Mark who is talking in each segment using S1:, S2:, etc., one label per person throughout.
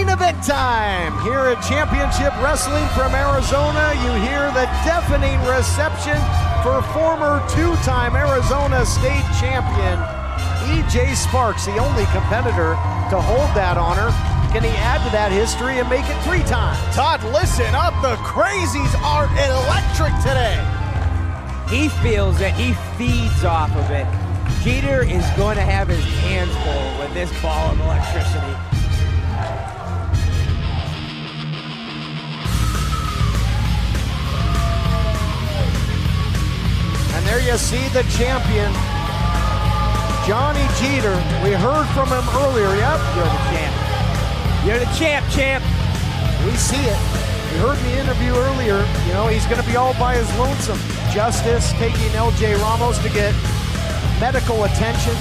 S1: Main event time here at Championship Wrestling from Arizona. You hear the deafening reception for former two-time Arizona State champion E.J. Sparks, the only competitor to hold that honor. Can he add to that history and make it 3 times?
S2: Todd, listen up. The Crazies are electric today.
S3: He feels it. He feeds off of it. Jeter is going to have his hands full with this ball of electricity.
S1: And there you see the champion, Johnny Jeter. We heard from him earlier. Yep,
S3: you're the champ. You're the champ.
S1: We see it. We heard in the interview earlier, you know, he's going to be all by his lonesome. Justice taking L.J. Ramos to get medical attention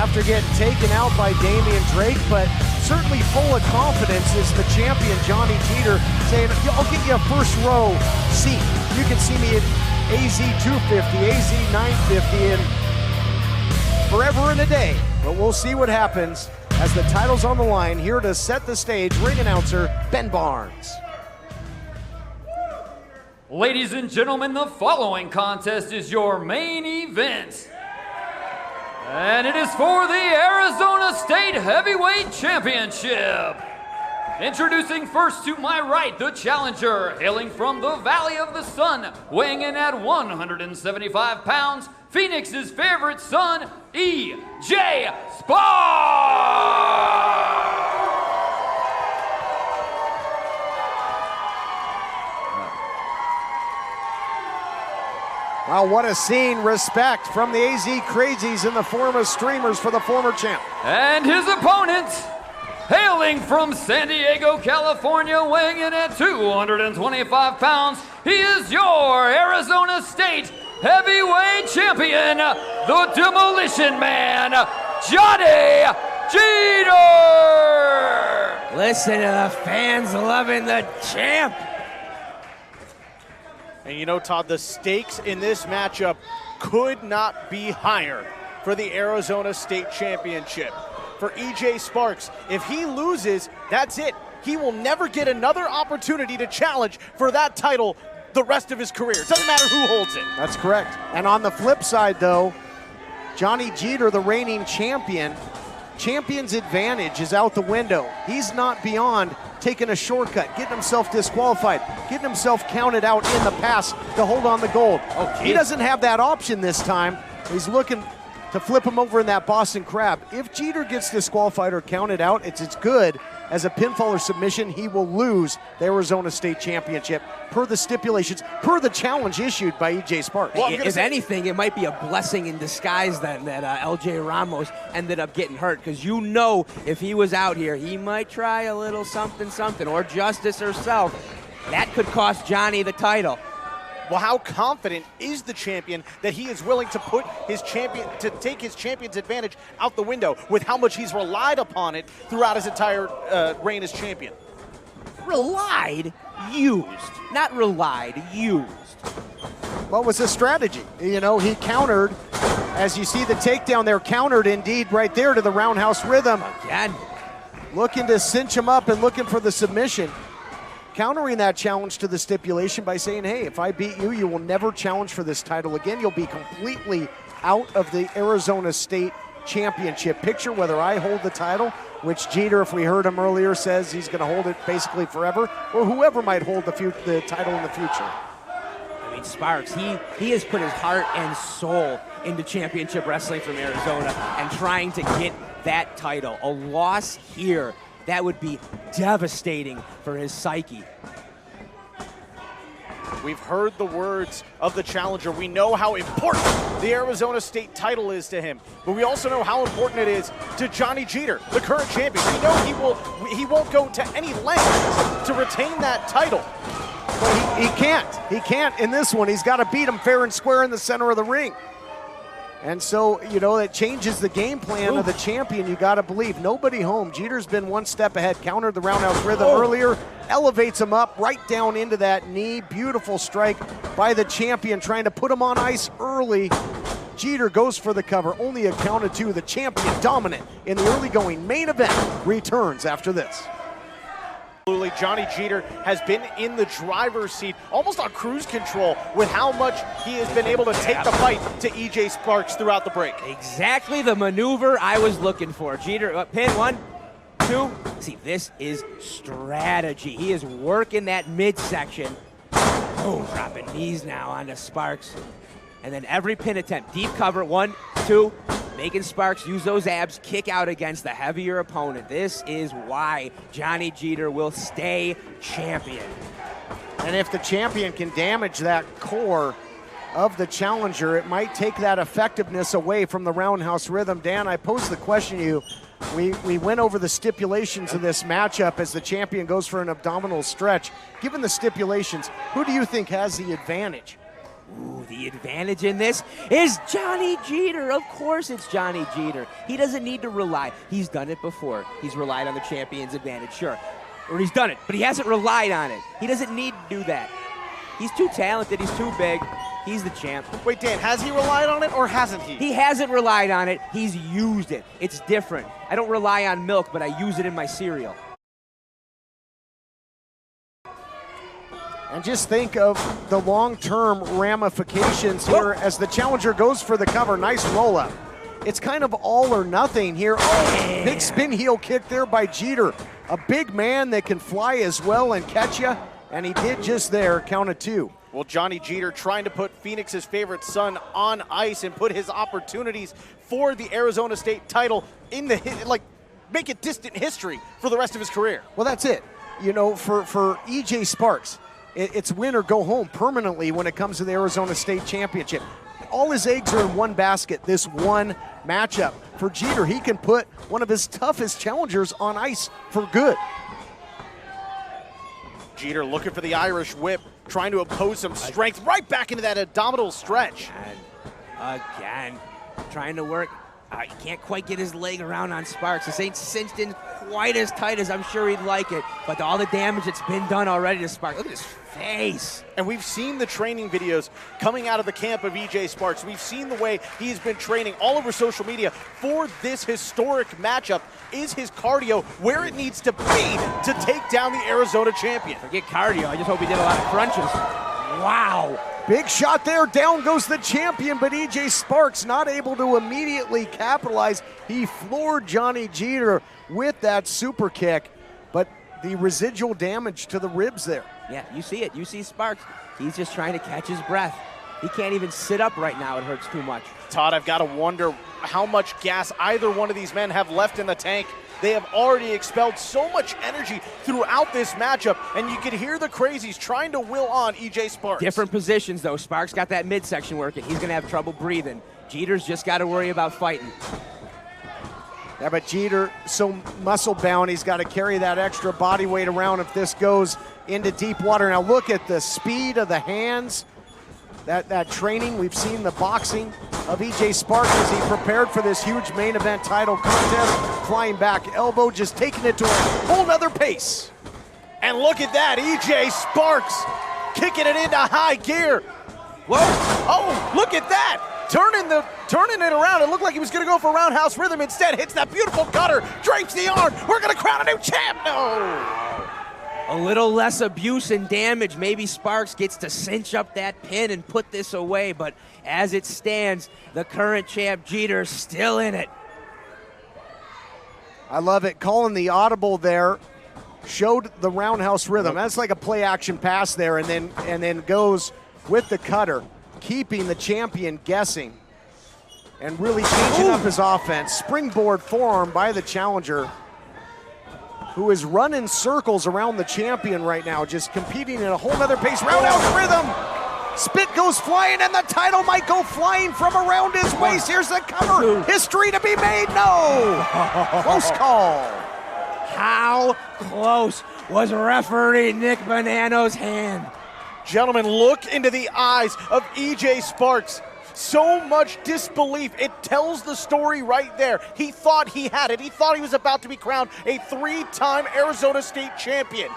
S1: after getting taken out by Damian Drake, but certainly full of confidence is the champion, Johnny Jeter, saying, I'll get you a first row seat. You can see me at AZ 250, AZ 950, and forever and a day. But we'll see what happens as the title's on the line. Here to set the stage, ring announcer Ben Barnes.
S4: Ladies and gentlemen, the following contest is your main event. And it is for the Arizona State Heavyweight Championship. Introducing first to my right, the challenger, hailing from the Valley of the Sun, weighing in at 175 pounds, Phoenix's favorite son, E.J. Sparks!
S1: Wow, what a scene. Respect from the AZ Crazies in the form of streamers for the former champ.
S4: And his opponent, hailing from San Diego, California, weighing in at 225 pounds, he is your Arizona State Heavyweight Champion, the Demolition Man, Johnny Jeter!
S3: Listen to the fans loving the champ.
S2: And you know, Todd, the stakes in this matchup could not be higher for the Arizona State Championship. For E.J. Sparks, if he loses, that's it. He will never get another opportunity to challenge for that title the rest of his career. It doesn't matter who holds it.
S1: That's correct. And on the flip side, though, Johnny Jeter, the reigning champion, champion's advantage is out the window. He's not beyond taking a shortcut, getting himself disqualified, getting himself counted out in the past to hold on the gold. He doesn't have that option this time. He's looking to flip him over in that Boston Crab. If Jeter gets disqualified or counted out, it's as good as a pinfall or submission. He will lose the Arizona State Championship per the stipulations, per the challenge issued by E.J. Sparks.
S3: Well, if anything, it might be a blessing in disguise then that L.J. Ramos ended up getting hurt, because you know if he was out here, he might try a little something, or Justice herself. That could cost Johnny the title.
S2: Well, how confident is the champion that he is willing to put his champion, to take his champion's advantage out the window with how much he's relied upon it throughout his entire reign as champion?
S3: Relied? Used. Not relied, used.
S1: What was the strategy? You know, he countered, as you see the takedown there, countered indeed right there to the roundhouse rhythm.
S3: Again.
S1: Looking to cinch him up and looking for the submission. Countering that challenge to the stipulation by saying, hey, if I beat you, you will never challenge for this title again. You'll be completely out of the Arizona State Championship picture, whether I hold the title, which Jeter, if we heard him earlier, says he's going to hold it basically forever, or whoever might hold the title in the future.
S3: I mean, Sparks, he has put his heart and soul into championship wrestling from Arizona and trying to get that title. A loss here, that would be devastating for his psyche.
S2: We've heard the words of the challenger. We know how important the Arizona State title is to him, but we also know how important it is to Johnny Jeter, the current champion. We know he won't go to any lengths to retain that title.
S1: But he can't. He can't in this one. He's got to beat him fair and square in the center of the ring. And so, you know, it changes the game plan of the champion, you got to believe. Nobody home. Jeter's been one step ahead, countered the roundhouse rhythm earlier, elevates him up right down into that knee. Beautiful strike by the champion, trying to put him on ice early. Jeter goes for the cover, only a count of 2. The champion, dominant in the early going main event, returns after this.
S2: Absolutely, Johnny Jeter has been in the driver's seat, almost on cruise control, with how much he has been able to take the fight to EJ Sparks throughout the break.
S3: Exactly the maneuver I was looking for. Jeter, pin 1, 2. See, this is strategy. He is working that midsection. Boom, dropping knees now onto Sparks. And then every pin attempt, deep cover, 1, 2, making Sparks use those abs, kick out against the heavier opponent. This is why Johnny Jeter will stay champion.
S1: And if the champion can damage that core of the challenger, it might take that effectiveness away from the roundhouse rhythm. Dan, I posed the question to you. We went over the stipulations of this matchup as the champion goes for an abdominal stretch. Given the stipulations, who do you think has the advantage?
S3: Ooh, the advantage in this is Johnny Jeter. Of course it's Johnny Jeter. He doesn't need to rely. He's done it before. He's relied on the champion's advantage, sure. Or he's done it, but he hasn't relied on it. He doesn't need to do that. He's too talented. He's too big. He's the champ.
S2: Wait, Dan, has he relied on it or hasn't he?
S3: He hasn't relied on it. He's used it. It's different. I don't rely on milk, but I use it in my cereal.
S1: And just think of the long-term ramifications here as the challenger goes for the cover. Nice roll-up. It's kind of all or nothing here. Oh, big spin heel kick there by Jeter. A big man that can fly as well and catch you, and he did just there, count of 2.
S2: Well, Johnny Jeter trying to put Phoenix's favorite son on ice and put his opportunities for the Arizona State title in the, make it distant history for the rest of his career.
S1: Well, that's it. You know, for EJ Sparks, it's win or go home permanently when it comes to the Arizona State Championship. All his eggs are in one basket, this one matchup. For Jeter, he can put one of his toughest challengers on ice for good.
S2: Jeter looking for the Irish whip, trying to impose some strength right back into that abdominal stretch.
S3: And again, trying to work. He can't quite get his leg around on Sparks. This ain't cinched in quite as tight as I'm sure he'd like it, but all the damage that's been done already to Sparks. Look at his face.
S2: And we've seen the training videos coming out of the camp of EJ Sparks. We've seen the way he's been training all over social media for this historic matchup. Is his cardio where it needs to be to take down the Arizona champion?
S3: Forget cardio, I just hope he did a lot of crunches. Wow.
S1: Big shot there, down goes the champion, but EJ Sparks not able to immediately capitalize. He floored Johnny Jeter with that super kick, but the residual damage to the ribs there.
S3: Yeah, you see it. You see Sparks. He's just trying to catch his breath. He can't even sit up right now. It hurts too much.
S2: Todd, I've got to wonder how much gas either one of these men have left in the tank. They have already expelled so much energy throughout this matchup, and you can hear the crazies trying to will on EJ Sparks.
S3: Different positions, though. Sparks got that midsection working. He's going to have trouble breathing. Jeter's just got to worry about fighting.
S1: Yeah, but Jeter, so muscle-bound, he's got to carry that extra body weight around if this goes into deep water. Now look at the speed of the hands. That training, we've seen the boxing of EJ Sparks as he prepared for this huge main event title contest. Flying back elbow, just taking it to a whole nother pace.
S2: And look at that, EJ Sparks kicking it into high gear. Whoa, oh, look at that. Turning it around. It looked like he was gonna go for roundhouse rhythm. Instead, hits that beautiful cutter, drapes the arm. We're gonna crown a new champ. No.
S3: A little less abuse and damage. Maybe Sparks gets to cinch up that pin and put this away, but as it stands, the current champ Jeter's still in it.
S1: I love it. Calling the audible there. Showed the roundhouse rhythm. That's like a play action pass there, and then goes with the cutter, keeping the champion guessing and really changing up his offense. Springboard forearm by the challenger, who is running circles around the champion right now, just competing at a whole nother pace. Roundhouse rhythm. Spit goes flying, and the title might go flying from around his waist. Here's the cover. History to be made. No. Close call.
S3: How close was referee Nick Bonanno's hand?
S2: Gentlemen, look into the eyes of EJ Sparks. So much disbelief. It tells the story right there. He thought he had it. He thought he was about to be crowned a 3-time Arizona State champion,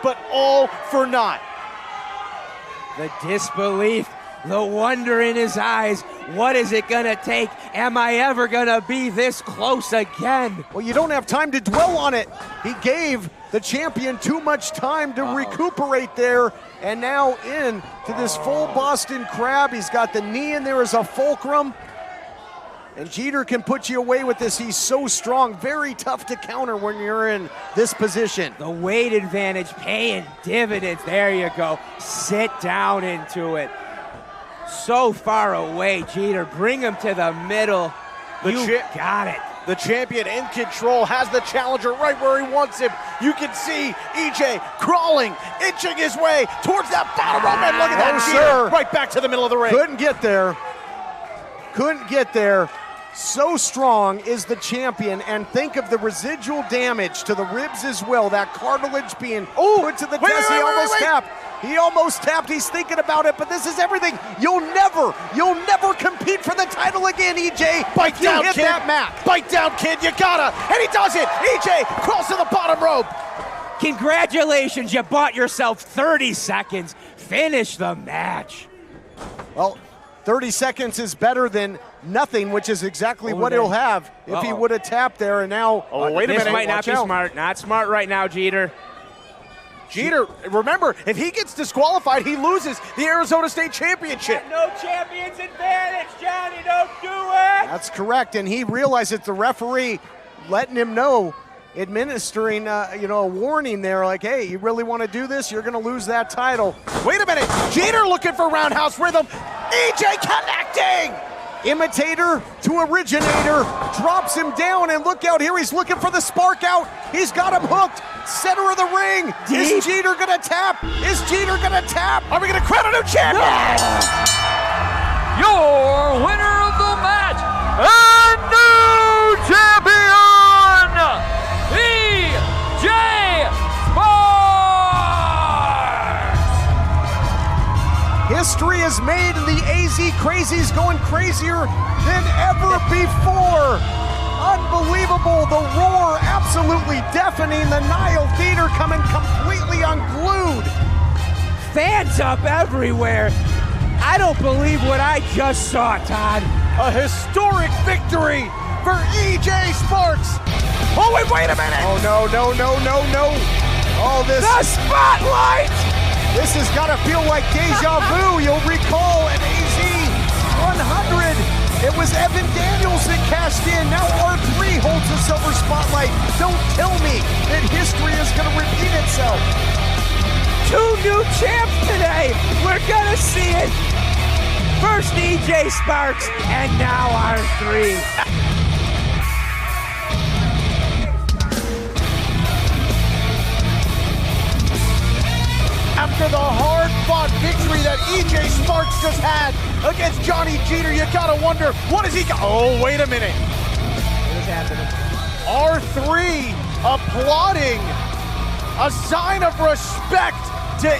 S2: but all for naught.
S3: The disbelief the wonder in his eyes. What is it gonna take? Am I ever gonna be this close again?
S1: Well, you don't have time to dwell on it. He gave the champion too much time to recuperate there, and now in to this full Boston Crab. He's got the knee in there as a fulcrum, and Jeter can put you away with this. He's so strong, very tough to counter when you're in this position.
S3: The weight advantage paying dividends. There you go. Sit down into it. So far away, Jeter. Bring him to the middle. You got it.
S2: The champion in control, has the challenger right where he wants him. You can see EJ crawling, inching his way towards that bottom rope, and look at that, Jeter, right back to the middle of the ring.
S1: Couldn't get there. Couldn't get there. So strong is the champion, and think of the residual damage to the ribs as well. That cartilage being put to the test. He almost tapped. He almost tapped. He's thinking about it, but this is everything. You'll never compete for the title again, EJ.
S2: Bite down,
S1: hit
S2: kid.
S1: That mat.
S2: Bite down, kid. You gotta. And he does it. EJ crawls to the bottom rope.
S3: Congratulations, you bought yourself 30 seconds. Finish the match.
S1: Well, 30 seconds is better than nothing, which is exactly what he'll have if he would have tapped there. And now,
S2: wait a minute.
S3: This might not be smart. Not smart right now, Jeter.
S2: Jeter, remember, if he gets disqualified, he loses the Arizona State Championship.
S3: No champion's advantage, Johnny. Don't do it.
S1: That's correct, and he realized it's the referee letting him know, administering a warning there, like, hey, you really want to do this? You're going to lose that title.
S2: Wait a minute. Jeter looking for roundhouse rhythm. EJ connecting.
S1: Imitator to originator, drops him down, and look out here, he's looking for the spark out. He's got him hooked. Center of the ring. Is Jeter gonna tap? Is Jeter gonna tap?
S2: Are we gonna crown a new champion?
S4: Your winner of the match and new champion, EJ Sparks!
S1: History is made, and the AZ Crazy's going crazier than ever before. Unbelievable, the roar absolutely deafening, the Nile Theater coming completely unglued.
S3: Fans up everywhere. I don't believe what I just saw, Todd.
S2: A historic victory for EJ Sparks. Oh, wait a minute.
S1: Oh, no. All this.
S3: The spotlight!
S1: This has got to feel like deja vu. You'll recall at AZ 100. It was Evan Daniels that cashed in. Now R3 holds the silver spotlight. Don't tell me that history is going to repeat itself.
S3: 2 new champs today. We're going to see it. First EJ Sparks, and now R3.
S2: After the hard-fought victory that EJ Sparks just had against Johnny Jeter, you gotta wonder, what has he got? Oh, wait a minute.
S3: What is happening?
S2: R3 applauding, a sign of respect to